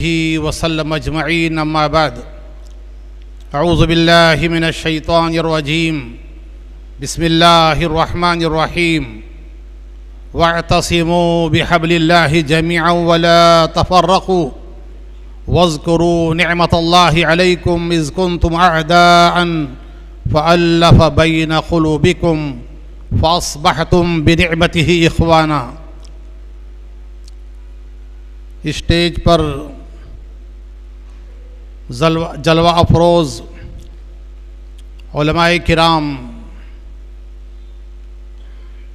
وسلم اجمعین اما بعد اعوذ باللہ من الشیطان الرجیم بسم اللہ الرحمن الرحیم واعتصموا بحبل اللہ جميعا ولا تفرقوا واذکروا نعمت اللہ علیکم اذ کنتم اعداء فألف بین قلوبکم فاصبحتم بنعمتہ اخوانا۔ اسٹیج پر جلوہ افروز علماء کرام،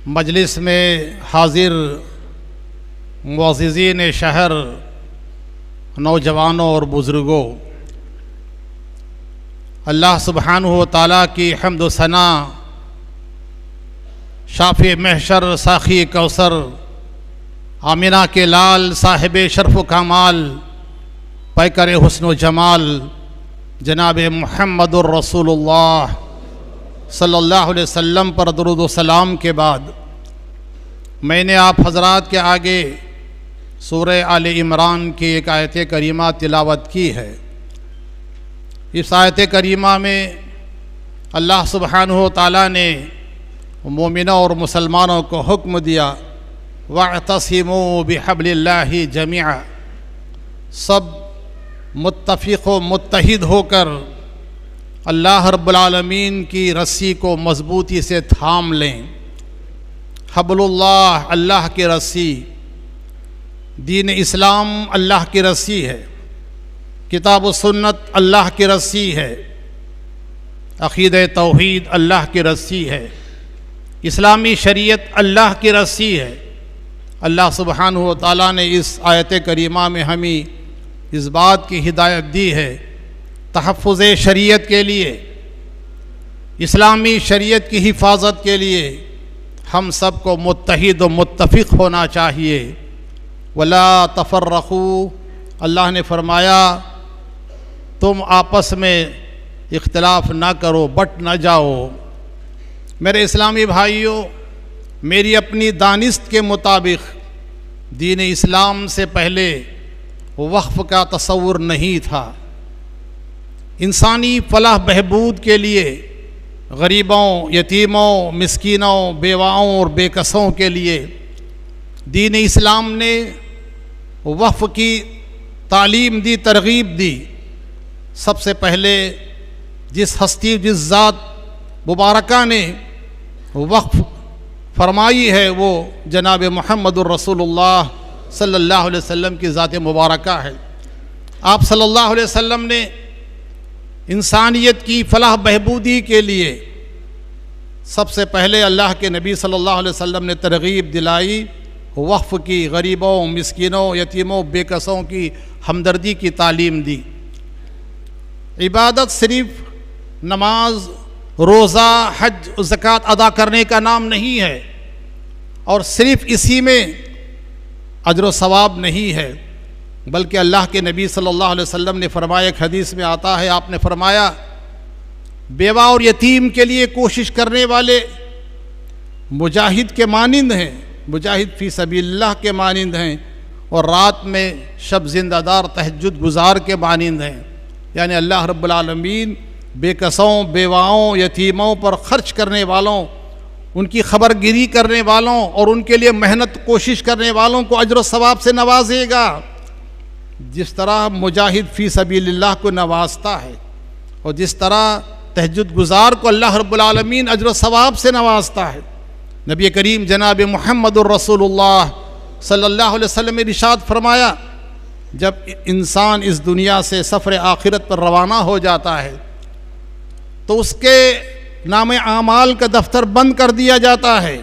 مجلس میں حاضر معززین شہر، نوجوانوں اور بزرگوں، اللہ سبحانہ و تعالیٰ کی حمد و ثنا، شافع محشر، ساقی کوثر، آمنہ کے لال، صاحب شرف و کمال، پیکر حسن و جمال، جناب محمد الرسول اللہ صلی اللہ علیہ وسلم پر درود و سلام کے بعد میں نے آپ حضرات کے آگے سورہ آل عمران کی ایک آیت کریمہ تلاوت کی ہے۔ اس آیت کریمہ میں اللہ سبحانہ و تعالیٰ نے مومنوں اور مسلمانوں کو حکم دیا، وَاعْتَصِمُوا بِحَبْلِ اللَّهِ جَمِيعًا، سب متفق و متحد ہو کر اللہ رب العالمین کی رسی کو مضبوطی سے تھام لیں۔ حبل اللہ، اللہ کی رسی، دین اسلام اللہ کی رسی ہے، کتاب و سنت اللہ کی رسی ہے، عقیدہ توحید اللہ کی رسی ہے، اسلامی شریعت اللہ کی رسی ہے۔ اللہ سبحانہ و تعالیٰ نے اس آیت کریمہ میں ہمیں اس بات کی ہدایت دی ہے، تحفظ شریعت کے لیے، اسلامی شریعت کی حفاظت کے لیے ہم سب کو متحد و متفق ہونا چاہیے۔ ولا تفرقوا، اللہ نے فرمایا تم آپس میں اختلاف نہ کرو، بٹ نہ جاؤ۔ میرے اسلامی بھائیوں، میری اپنی دانست کے مطابق دین اسلام سے پہلے وقف کا تصور نہیں تھا۔ انسانی فلاح بہبود کے لیے، غریبوں، یتیموں، مسکینوں، بیواؤں اور بے کسوں کے لیے دین اسلام نے وقف کی تعلیم دی، ترغیب دی۔ سب سے پہلے جس ہستی، جس ذات مبارکہ نے وقف فرمائی ہے وہ جناب محمد الرسول اللہ صلی اللہ علیہ وسلم کی ذات مبارکہ ہے۔ آپ صلی اللہ علیہ وسلم نے انسانیت کی فلاح بہبودی کے لیے سب سے پہلے اللہ کے نبی صلی اللہ علیہ وسلم نے ترغیب دلائی وقف کی، غریبوں، مسکینوں، یتیموں، بے کسوں کی ہمدردی کی تعلیم دی۔ عبادت صرف نماز، روزہ، حج، زکوٰۃ ادا کرنے کا نام نہیں ہے، اور صرف اسی میں اجر و ثواب نہیں ہے، بلکہ اللہ کے نبی صلی اللہ علیہ وسلم نے فرمایا، ایک حدیث میں آتا ہے، آپ نے فرمایا بیوہ اور یتیم کے لیے کوشش کرنے والے مجاہد کے مانند ہیں، مجاہد فی سبیل اللہ کے مانند ہیں، اور رات میں شب زندہ دار تہجد گزار کے مانند ہیں۔ یعنی اللہ رب العالمین بے کسوں، بیواؤں، یتیموں پر خرچ کرنے والوں، ان کی خبر گیری کرنے والوں اور ان کے لیے محنت کوشش کرنے والوں کو اجر و ثواب سے نوازے گا، جس طرح مجاہد فی سبیل اللہ کو نوازتا ہے، اور جس طرح تہجد گزار کو اللہ رب العالمین اجر و ثواب سے نوازتا ہے۔ نبی کریم جناب محمد الرسول اللہ صلی اللہ علیہ وسلم نے ارشاد فرمایا، جب انسان اس دنیا سے سفر آخرت پر روانہ ہو جاتا ہے تو اس کے نام اعمال کا دفتر بند کر دیا جاتا ہے،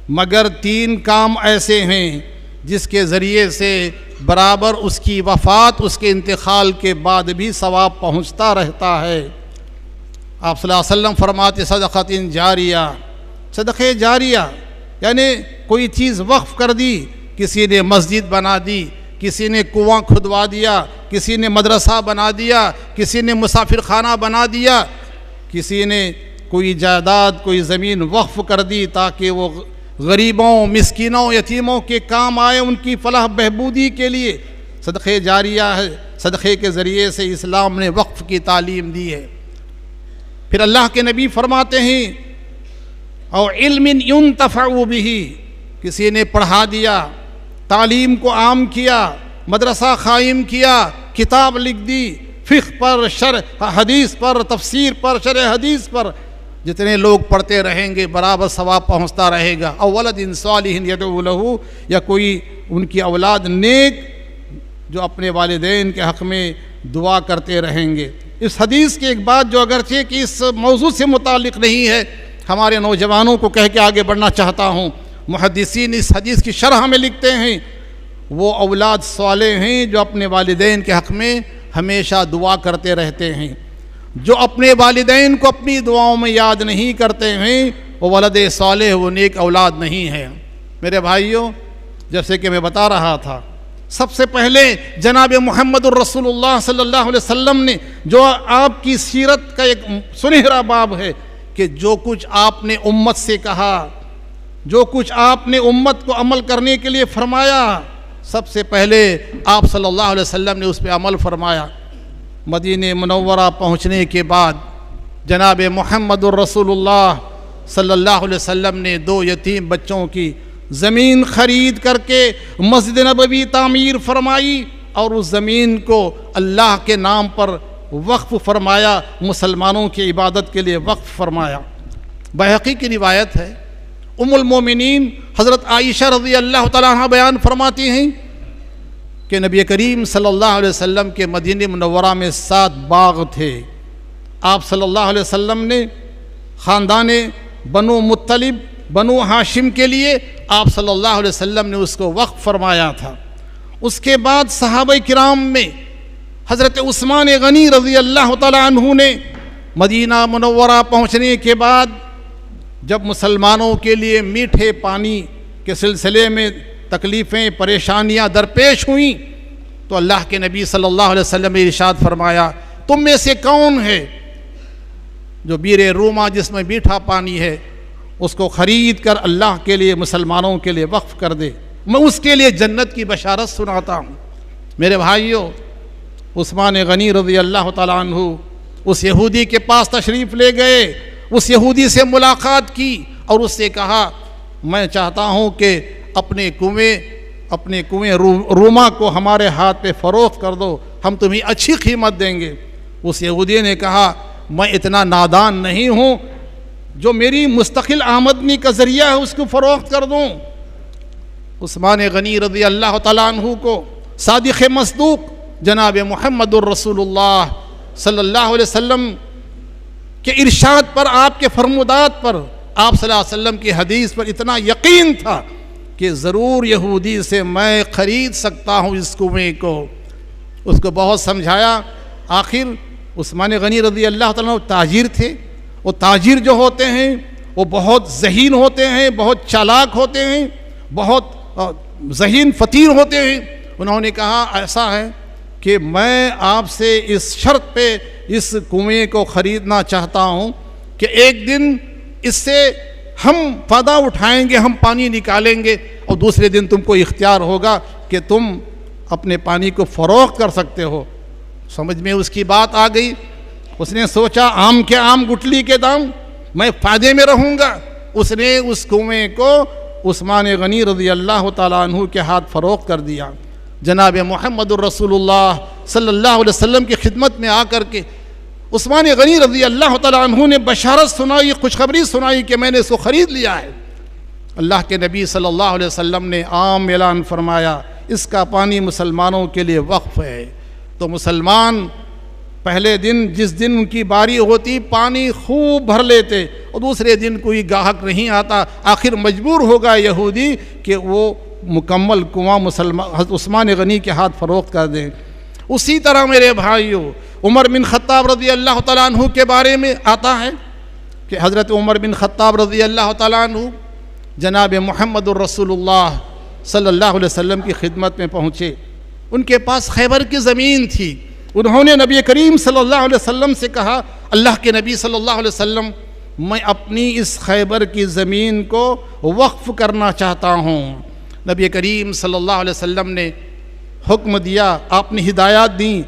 مگر 3 کام ایسے ہیں جس کے ذریعے سے برابر اس کی وفات، اس کے انتقال کے بعد بھی ثواب پہنچتا رہتا ہے۔ آپ صلی اللہ علیہ وسلم فرماتے صدقۃ جاریہ، صدقہ جاریہ یعنی کوئی چیز وقف کر دی، کسی نے مسجد بنا دی، کسی نے کنواں کھدوا دیا، کسی نے مدرسہ بنا دیا، کسی نے مسافر خانہ بنا دیا، کسی نے کوئی جائیداد، کوئی زمین وقف کر دی تاکہ وہ غریبوں، مسکینوں، یتیموں کے کام آئے، ان کی فلاح بہبودی کے لیے صدقے جاریہ ہے، صدقے کے ذریعے سے اسلام نے وقف کی تعلیم دی ہے۔ پھر اللہ کے نبی فرماتے ہیں اور علم ينتفع بہ، کسی نے پڑھا دیا، تعلیم کو عام کیا، مدرسہ قائم کیا، کتاب لکھ دی، فقہ پر، شرح حدیث پر، تفسیر پر، شرح حدیث پر جتنے لوگ پڑھتے رہیں گے برابر ثواب پہنچتا رہے گا۔ او ولد صالح یدعو لہ، یا کوئی ان کی اولاد نیک جو اپنے والدین کے حق میں دعا کرتے رہیں گے۔ اس حدیث کی ایک بات جو اگرچہ کہ اس موضوع سے متعلق نہیں ہے، ہمارے نوجوانوں کو کہہ کے آگے بڑھنا چاہتا ہوں، محدثین اس حدیث کی شرح میں لکھتے ہیں وہ اولاد صالح ہیں جو اپنے والدین کے حق میں ہمیشہ دعا کرتے رہتے ہیں۔ جو اپنے والدین کو اپنی دعاؤں میں یاد نہیں کرتے ہیں وہ ولد صالح، وہ نیک اولاد نہیں ہے۔ میرے بھائیوں، جیسے کہ میں بتا رہا تھا، سب سے پہلے جناب محمد الرسول اللہ صلی اللہ علیہ وسلم نے، جو آپ کی سیرت کا ایک سنہرا باب ہے، کہ جو کچھ آپ نے امت سے کہا، جو کچھ آپ نے امت کو عمل کرنے کے لیے فرمایا، سب سے پہلے آپ صلی اللہ علیہ وسلم نے اس پہ عمل فرمایا۔ مدینہ منورہ پہنچنے کے بعد جناب محمد الرسول اللہ صلی اللہ علیہ وسلم نے 2 یتیم بچوں کی زمین خرید کر کے مسجد نبوی تعمیر فرمائی اور اس زمین کو اللہ کے نام پر وقف فرمایا، مسلمانوں کی عبادت کے لیے وقف فرمایا۔ بحقی کی روایت ہے، ام المومنین حضرت عائشہ رضی اللہ تعالیٰ عنہ بیان فرماتی ہیں کہ نبی کریم صلی اللہ علیہ وسلم کے مدینہ منورہ میں 7 باغ تھے۔ آپ صلی اللہ علیہ وسلم نے خاندان بنو مطلب، بنو ہاشم کے لیے آپ صلی اللہ علیہ وسلم نے اس کو وقف فرمایا تھا۔ اس کے بعد صحابہ کرام میں حضرت عثمان غنی رضی اللہ تعالیٰ عنہ نے مدینہ منورہ پہنچنے کے بعد جب مسلمانوں کے لیے میٹھے پانی کے سلسلے میں تکلیفیں، پریشانیاں درپیش ہوئیں تو اللہ کے نبی صلی اللہ علیہ وسلم نے ارشاد فرمایا، تم میں سے کون ہے جو بیر روما جس میں میٹھا پانی ہے اس کو خرید کر اللہ کے لیے، مسلمانوں کے لیے وقف کر دے، میں اس کے لیے جنت کی بشارت سناتا ہوں۔ میرے بھائیوں، عثمان غنی رضی اللہ تعالیٰ عنہ اس یہودی کے پاس تشریف لے گئے، اس یہودی سے ملاقات کی اور اس سے کہا، میں چاہتا ہوں کہ اپنے کنویں روما کو ہمارے ہاتھ پہ فروخت کر دو، ہم تمہیں اچھی قیمت دیں گے۔ اس یہودی نے کہا، میں اتنا نادان نہیں ہوں جو میری مستقل آمدنی کا ذریعہ ہے اس کو فروخت کر دوں۔ عثمان غنی رضی اللہ تعالیٰ عنہ کو صادق مصدوق جناب محمد الرسول اللہ صلی اللہ علیہ وسلم کے ارشاد پر، آپ کے فرمودات پر، آپ صلی اللہ علیہ وسلم کی حدیث پر اتنا یقین تھا کہ ضرور یہودی سے میں خرید سکتا ہوں اس کنویں کو۔ اس کو بہت سمجھایا، آخر عثمان غنی رضی اللہ تعالیٰ تاجر تھے۔ وہ تاجر جو ہوتے ہیں وہ بہت ذہین ہوتے ہیں، بہت چالاک ہوتے ہیں، بہت ذہین فطیر ہوتے ہیں۔ انہوں نے کہا، ایسا ہے کہ میں آپ سے اس شرط پہ اس کنویں کو خریدنا چاہتا ہوں کہ ایک دن اس سے ہم فائدہ اٹھائیں گے، ہم پانی نکالیں گے، اور دوسرے دن تم کو اختیار ہوگا کہ تم اپنے پانی کو فروخت کر سکتے ہو۔ سمجھ میں اس کی بات آ گئی۔ اس نے سوچا، آم کے آم گٹلی کے دام، میں فائدے میں رہوں گا۔ اس نے اس کنویں کو عثمان غنی رضی اللہ تعالیٰ عنہ کے ہاتھ فروخت کر دیا۔ جناب محمد الرسول اللہ صلی اللہ علیہ وسلم کی خدمت میں آ کر کے عثمان غنی رضی اللہ تعالیٰ عنہ نے بشارت سنائی، خوشخبری سنائی کہ میں نے اس کو خرید لیا ہے۔ اللہ کے نبی صلی اللہ علیہ وسلم نے عام اعلان فرمایا، اس کا پانی مسلمانوں کے لیے وقف ہے۔ تو مسلمان پہلے دن جس دن ان کی باری ہوتی پانی خوب بھر لیتے، اور دوسرے دن کوئی گاہک نہیں آتا، آخر مجبور ہوگا یہودی کہ وہ مکمل کنواں حضرت عثمان غنی کے ہاتھ فروخت کر دیں۔ اسی طرح میرے بھائیوں، عمر بن خطاب رضی اللہ تعالیٰ عنہ کے بارے میں آتا ہے کہ حضرت عمر بن خطاب رضی اللہ تعالیٰ عنہ جناب محمد الرسول اللہ صلی اللہ علیہ وسلم کی خدمت میں پہنچے۔ ان کے پاس خیبر کی زمین تھی۔ انہوں نے نبی کریم صلی اللہ علیہ وسلم سے کہا، اللہ کے نبی صلی اللہ علیہ وسلم، میں اپنی اس خیبر کی زمین کو وقف کرنا چاہتا ہوں۔ نبی کریم صلی اللہ علیہ وسلم نے حکم دیا، آپ نے ہدایات دیں،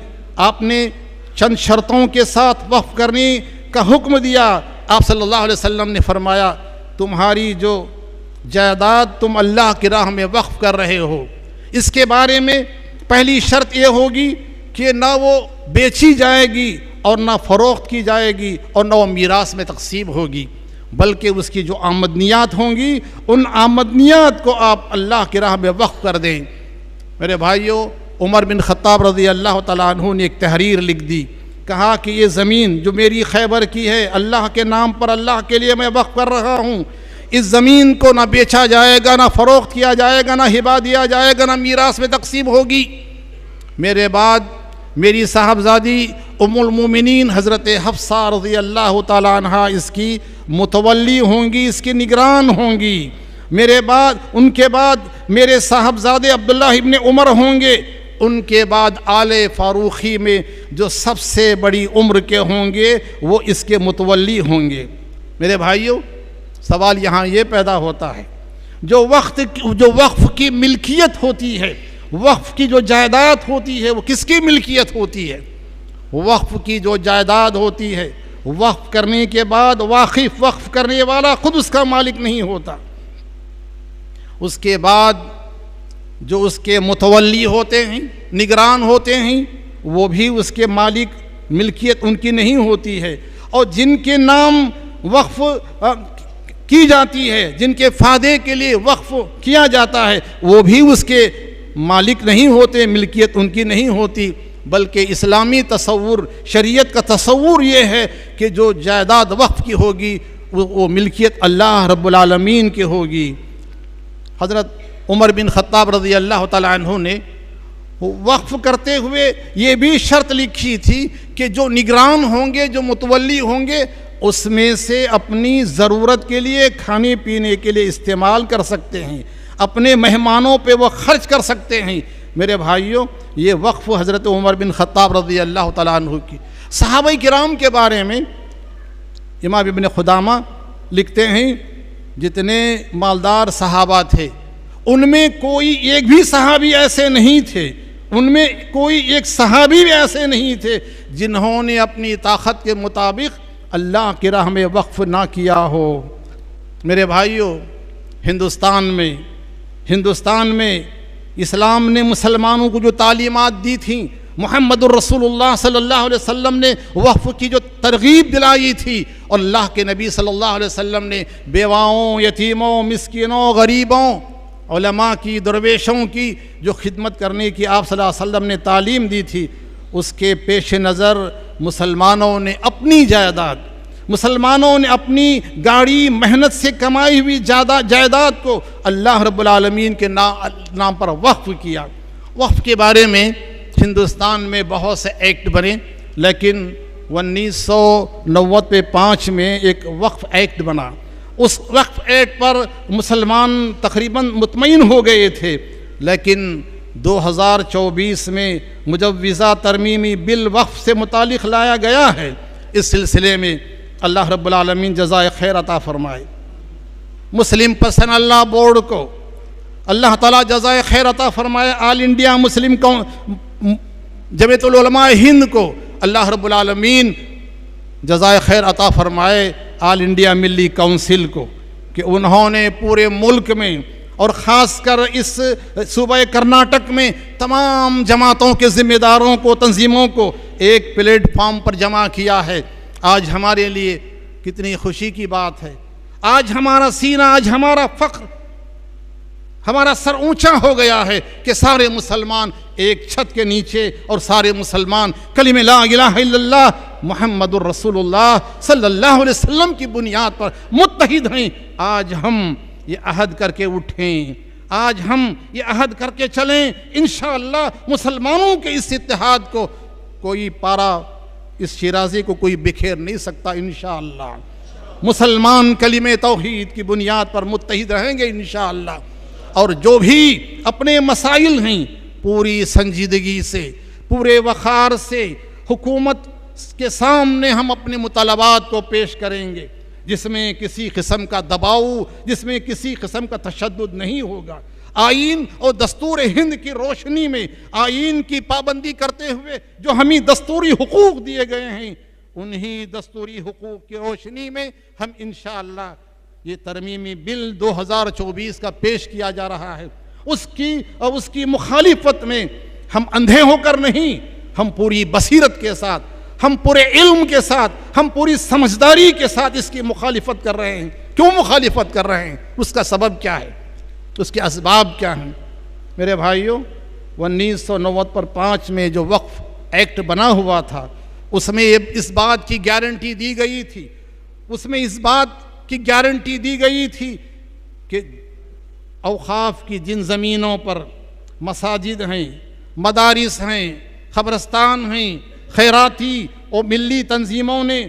آپ نے چند شرطوں کے ساتھ وقف کرنے کا حکم دیا۔ آپ صلی اللہ علیہ وسلم نے فرمایا تمہاری جو جائیداد تم اللہ کی راہ میں وقف کر رہے ہو، اس کے بارے میں پہلی شرط یہ ہوگی کہ نہ وہ بیچی جائے گی اور نہ فروخت کی جائے گی اور نہ وہ میراث میں تقسیم ہوگی، بلکہ اس کی جو آمدنیات ہوں گی ان آمدنیات کو آپ اللہ کی راہ میں وقف کر دیں۔ میرے بھائیوں، عمر بن خطاب رضی اللہ تعالیٰ عنہ نے ایک تحریر لکھ دی، کہا کہ یہ زمین جو میری خیبر کی ہے اللہ کے نام پر اللہ کے لیے میں وقف کر رہا ہوں، اس زمین کو نہ بیچا جائے گا، نہ فروخت کیا جائے گا، نہ ہبہ دیا جائے گا، نہ میراث میں تقسیم ہوگی۔ میرے بعد میری صاحبزادی ام المومنین حضرت حفصہ رضی اللہ تعالیٰ عنہ اس کی متولی ہوں گی، اس کی نگران ہوں گی۔ میرے بعد ان کے بعد میرے صاحبزادے عبداللہ ابن عمر ہوں گے، ان کے بعد آل فاروقی میں جو سب سے بڑی عمر کے ہوں گے وہ اس کے متولی ہوں گے۔ میرے بھائیوں، سوال یہاں یہ پیدا ہوتا ہے، جو وقف کی ملکیت ہوتی ہے، وقف کی جو جائیداد ہوتی ہے وہ کس کی ملکیت ہوتی ہے؟ وقف کی جو جائیداد ہوتی ہے، وقف کرنے کے بعد واقف وقف کرنے والا خود اس کا مالک نہیں ہوتا، اس کے بعد جو اس کے متولی ہوتے ہیں، نگران ہوتے ہیں، وہ بھی اس کے مالک، ملکیت ان کی نہیں ہوتی ہے، اور جن کے نام وقف کی جاتی ہے، جن کے فائدے کے لیے وقف کیا جاتا ہے، وہ بھی اس کے مالک نہیں ہوتے، ملکیت ان کی نہیں ہوتی، بلکہ اسلامی تصور، شریعت کا تصور یہ ہے کہ جو جائیداد وقف کی ہوگی وہ ملکیت اللہ رب العالمین کی ہوگی۔ حضرت عمر بن خطاب رضی اللہ تعالیٰ عنہ نے وقف کرتے ہوئے یہ بھی شرط لکھی تھی کہ جو نگران ہوں گے، جو متولی ہوں گے، اس میں سے اپنی ضرورت کے لیے، کھانے پینے کے لیے استعمال کر سکتے ہیں، اپنے مہمانوں پہ وہ خرچ کر سکتے ہیں۔ میرے بھائیوں، یہ وقف حضرت عمر بن خطاب رضی اللہ تعالیٰ عنہ کی۔ صحابہ کرام کے بارے میں امام ابن قدامہ لکھتے ہیں جتنے مالدار صحابہ تھے ان میں کوئی ایک بھی صحابی ایسے نہیں تھے، ان میں کوئی ایک صحابی بھی ایسے نہیں تھے جنہوں نے اپنی طاقت کے مطابق اللہ کی راہ میں وقف نہ کیا ہو۔ میرے بھائیوں، ہندوستان میں اسلام نے مسلمانوں کو جو تعلیمات دی تھیں، محمد الرسول اللہ صلی اللہ علیہ وسلم نے وقف کی جو ترغیب دلائی تھی، اور اللہ کے نبی صلی اللہ علیہ وسلم نے بیواؤں، یتیموں، مسکینوں، غریبوں، علماء کی، درویشوں کی جو خدمت کرنے کی آپ صلی اللہ علیہ وسلم نے تعلیم دی تھی، اس کے پیش نظر مسلمانوں نے اپنی جائیداد، مسلمانوں نے اپنی گاڑی محنت سے کمائی ہوئی جائیداد کو اللہ رب العالمین کے نام پر وقف کیا۔ وقف کے بارے میں ہندوستان میں بہت سے ایکٹ بنے، لیکن 1995 میں ایک وقف ایکٹ بنا۔ اس وقف ایکٹ پر مسلمان تقریباً مطمئن ہو گئے تھے، لیکن 2024 میں مجوزہ ترمیمی بل وقف سے متعلق لایا گیا ہے۔ اس سلسلے میں اللہ رب العالمین جزائے خیر عطا فرمائے۔ مسلم پرسنل لا بورڈ کو اللہ تعالیٰ جزائے خیر عطا فرمائے۔ آل انڈیا مسلم جمعیت العلماء ہند کو اللہ رب العالمین جزائے خیر عطا فرمائے۔ آل انڈیا ملی کونسل کو کہ انہوں نے پورے ملک میں اور خاص کر اس صوبہ کرناٹک میں تمام جماعتوں کے ذمہ داروں کو، تنظیموں کو ایک پلیٹ فارم پر جمع کیا ہے۔ آج ہمارے لیے کتنی خوشی کی بات ہے، آج ہمارا سینہ، آج ہمارا فخر، ہمارا سر اونچا ہو گیا ہے کہ سارے مسلمان ایک چھت کے نیچے اور سارے مسلمان کلمہ لا الہ الا اللہ محمد الرسول اللہ صلی اللہ علیہ وسلم کی بنیاد پر متحد ہیں۔ آج ہم یہ عہد کر کے اٹھیں، آج ہم یہ عہد کر کے چلیں، انشاءاللہ مسلمانوں کے اس اتحاد کو کوئی پارا، اس شیرازی کو کوئی بکھیر نہیں سکتا انشاءاللہ۔ مسلمان کلمہ توحید کی بنیاد پر متحد رہیں گے انشاءاللہ، اور جو بھی اپنے مسائل ہیں پوری سنجیدگی سے، پورے وقار سے حکومت کے سامنے ہم اپنے مطالبات کو پیش کریں گے، جس میں کسی قسم کا دباؤ، جس میں کسی قسم کا تشدد نہیں ہوگا۔ آئین اور دستور ہند کی روشنی میں آئین کی پابندی کرتے ہوئے جو ہمیں دستوری حقوق دیے گئے ہیں، انہی دستوری حقوق کی روشنی میں ہم انشاءاللہ یہ ترمیمی بل 2024 کا پیش کیا جا رہا ہے، اس کی مخالفت میں ہم اندھے ہو کر نہیں، ہم پوری بصیرت کے ساتھ، ہم پورے علم کے ساتھ، ہم پوری سمجھداری کے ساتھ اس کی مخالفت کر رہے ہیں۔ کیوں مخالفت کر رہے ہیں؟ اس کا سبب کیا ہے؟ اس کے اسباب کیا ہیں؟ میرے بھائیوں، 1995 میں جو وقف ایکٹ بنا ہوا تھا، اس میں اس بات کی گارنٹی دی گئی تھی، کہ اوقاف کی جن زمینوں پر مساجد ہیں، مدارس ہیں، قبرستان ہیں، خیراتی اور ملی تنظیموں نے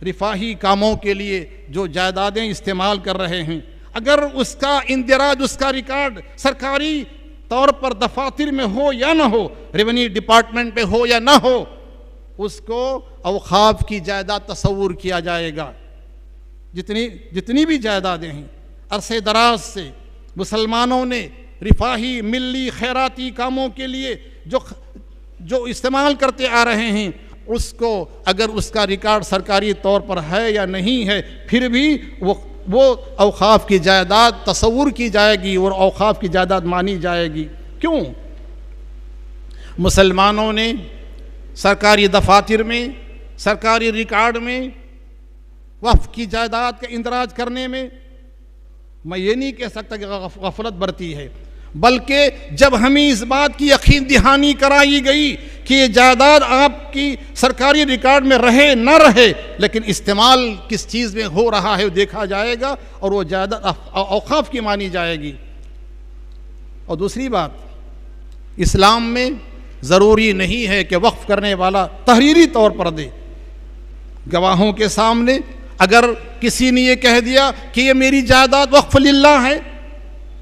رفاہی کاموں کے لیے جو جائیدادیں استعمال کر رہے ہیں، اگر اس کا اندراج، اس کا ریکارڈ سرکاری طور پر دفاتر میں ہو یا نہ ہو، ریونیو ڈپارٹمنٹ پہ ہو یا نہ ہو، اس کو اوقاف کی جائیداد تصور کیا جائے گا۔ جتنی بھی جائیدادیں ہیں، عرصے دراز سے مسلمانوں نے رفاہی ملی خیراتی کاموں کے لیے جو استعمال کرتے آ رہے ہیں، اس کو اگر اس کا ریکارڈ سرکاری طور پر ہے یا نہیں ہے، پھر بھی وہ اوقاف کی جائیداد تصور کی جائے گی اور اوقاف کی جائیداد مانی جائے گی۔ کیوں؟ مسلمانوں نے سرکاری دفاتر میں، سرکاری ریکارڈ میں وقف کی جائیداد کا اندراج کرنے میں میں یہ نہیں کہہ سکتا کہ غفلت برتی ہے، بلکہ جب ہمیں اس بات کی یقین دہانی کرائی گئی کہ یہ جائیداد آپ کی سرکاری ریکارڈ میں رہے نہ رہے، لیکن استعمال کس چیز میں ہو رہا ہے دیکھا جائے گا اور وہ جائیداد اوقاف کی مانی جائے گی۔ اور دوسری بات، اسلام میں ضروری نہیں ہے کہ وقف کرنے والا تحریری طور پر دے۔ گواہوں کے سامنے اگر کسی نے یہ کہہ دیا کہ یہ میری جائیداد وقف للہ ہے،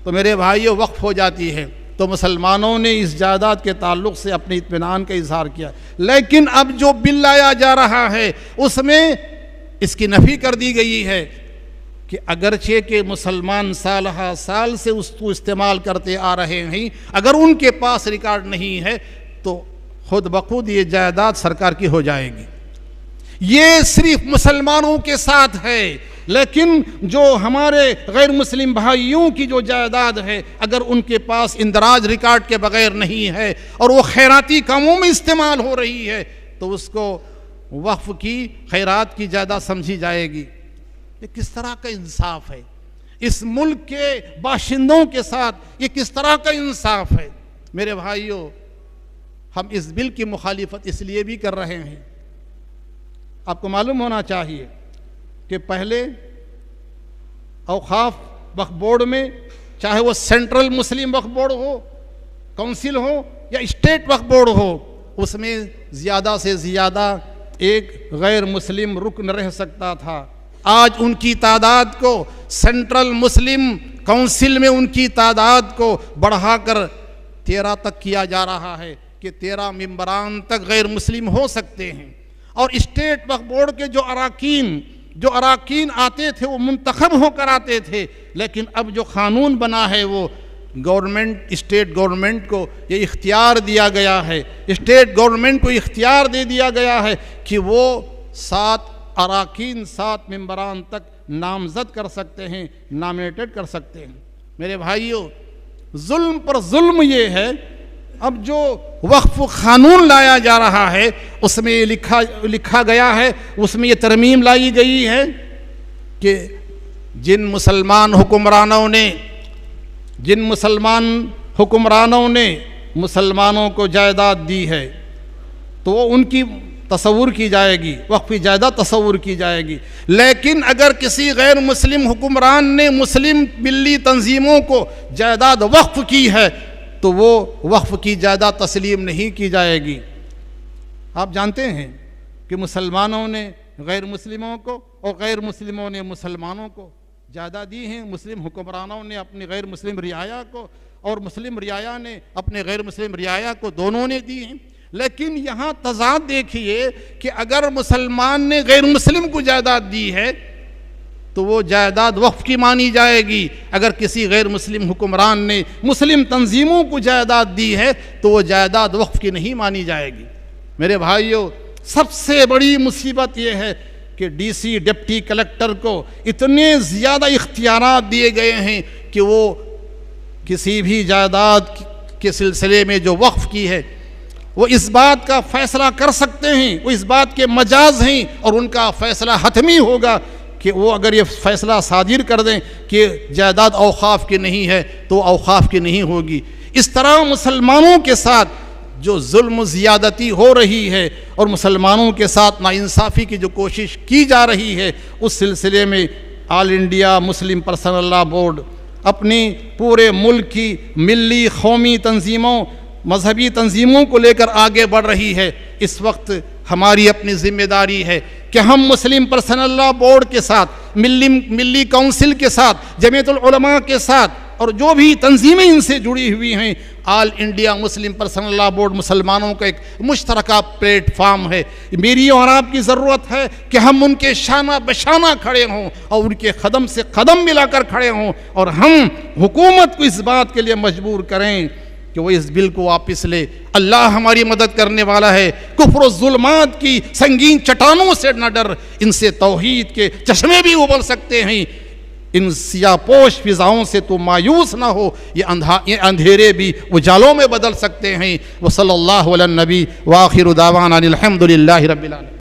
تو میرے بھائیو وقف ہو جاتی ہے، تو مسلمانوں نے اس جائیداد کے تعلق سے اپنے اطمینان کا اظہار کیا۔ لیکن اب جو بل لایا جا رہا ہے اس میں اس کی نفی کر دی گئی ہے کہ اگرچہ کہ مسلمان سال ہا سال سے اس کو استعمال کرتے آ رہے ہیں، اگر ان کے پاس ریکارڈ نہیں ہے تو خود بخود یہ جائیداد سرکار کی ہو جائے گی۔ یہ صرف مسلمانوں کے ساتھ ہے، لیکن جو ہمارے غیر مسلم بھائیوں کی جو جائیداد ہے، اگر ان کے پاس اندراج ریکارڈ کے بغیر نہیں ہے اور وہ خیراتی کاموں میں استعمال ہو رہی ہے، تو اس کو وقف کی خیرات کی جائیداد سمجھی جائے گی۔ یہ کس طرح کا انصاف ہے؟ اس ملک کے باشندوں کے ساتھ یہ کس طرح کا انصاف ہے؟ میرے بھائیوں، ہم اس بل کی مخالفت اس لیے بھی کر رہے ہیں، آپ کو معلوم ہونا چاہیے کہ پہلے اوقاف وقف بورڈ میں، چاہے وہ سینٹرل مسلم وقف بورڈ ہو، کونسل ہو یا اسٹیٹ وقف بورڈ ہو، اس میں زیادہ سے زیادہ ایک غیر مسلم رکن رہ سکتا تھا۔ آج ان کی تعداد کو سینٹرل مسلم کونسل میں ان کی تعداد کو بڑھا کر 13 تک کیا جا رہا ہے کہ 13 ممبران تک غیر مسلم ہو سکتے ہیں۔ اور اسٹیٹ وقف بورڈ کے جو اراکین آتے تھے وہ منتخب ہو کر آتے تھے، لیکن اب جو قانون بنا ہے وہ اسٹیٹ گورنمنٹ کو یہ اختیار دیا گیا ہے، اسٹیٹ گورنمنٹ کو اختیار دے دیا گیا ہے کہ وہ 7 اراکین 7 ممبران تک نامزد کر سکتے ہیں، نامینیٹڈ کر سکتے ہیں۔ میرے بھائیوں، ظلم پر ظلم یہ ہے، اب جو وقف قانون لایا جا رہا ہے اس میں یہ لکھا گیا ہے، اس میں یہ ترمیم لائی گئی ہے کہ جن مسلمان حکمرانوں نے مسلمانوں کو جائیداد دی ہے تو وہ ان کی تصور کی جائے گی، وقف کی جائیداد تصور کی جائے گی۔ لیکن اگر کسی غیر مسلم حکمران نے مسلم ملی تنظیموں کو جائیداد وقف کی ہے تو وہ وقف کی جائیداد تسلیم نہیں کی جائے گی۔ آپ جانتے ہیں کہ مسلمانوں نے غیر مسلموں کو اور غیر مسلموں نے مسلمانوں کو جائیداد دی ہیں۔ مسلم حکمرانوں نے اپنی غیر مسلم رعایا کو اور مسلم رعایا نے اپنے غیر مسلم رعایا کو، دونوں نے دی ہیں۔ لیکن یہاں تضاد دیکھیے کہ اگر مسلمان نے غیر مسلم کو جائیداد دی ہے تو وہ جائیداد وقف کی مانی جائے گی. اگر کسی غیر مسلم حکمران نے مسلم تنظیموں کو جائیداد دی ہے تو وہ جائیداد وقف کی نہیں مانی جائے گی. میرے بھائیوں، سب سے بڑی مصیبت یہ ہے کہ ڈی سی ڈپٹی کلیکٹر کو اتنے زیادہ اختیارات دیے گئے ہیں کہ وہ کسی بھی جائیداد کے سلسلے میں جو وقف کی ہے وہ اس بات کا فیصلہ کر سکتے ہیں، وہ اس بات کے مجاز ہیں، اور ان کا فیصلہ حتمی ہوگا کہ وہ اگر یہ فیصلہ صادر کر دیں کہ جائیداد اوقاف کی نہیں ہے تو اوقاف کی نہیں ہوگی. اس طرح مسلمانوں کے ساتھ جو ظلم و زیادتی ہو رہی ہے اور مسلمانوں کے ساتھ ناانصافی کی جو کوشش کی جا رہی ہے، اس سلسلے میں all India Muslim personal law board اپنی پورے ملک کی ملی قومی تنظیموں مذہبی تنظیموں کو لے کر آگے بڑھ رہی ہے. اس وقت ہماری اپنی ذمہ داری ہے کہ ہم مسلم پرسنل لاء بورڈ کے ساتھ، ملی کونسل کے ساتھ، جمعیت العلماء کے ساتھ اور جو بھی تنظیمیں ان سے جڑی ہوئی ہیں، all India Muslim personal law board مسلمانوں کا ایک مشترکہ پلیٹ فارم ہے. میری اور آپ کی ضرورت ہے کہ ہم ان کے شانہ بشانہ کھڑے ہوں اور ان کے قدم سے قدم ملا کر کھڑے ہوں، اور ہم حکومت کو اس بات کے لیے مجبور کریں کہ وہ اس بل کو واپس لے. اللہ ہماری مدد کرنے والا ہے. کفر و ظلمات کی سنگین چٹانوں سے نہ ڈر، ان سے توحید کے چشمے بھی ابل سکتے ہیں. ان سیاہ پوش فضاؤں سے تو مایوس نہ ہو، یہ اندھیرے بھی اجالوں میں بدل سکتے ہیں. وصلی اللہ علی النبی وآخر دعوانا الحمد للہ رب العالمین.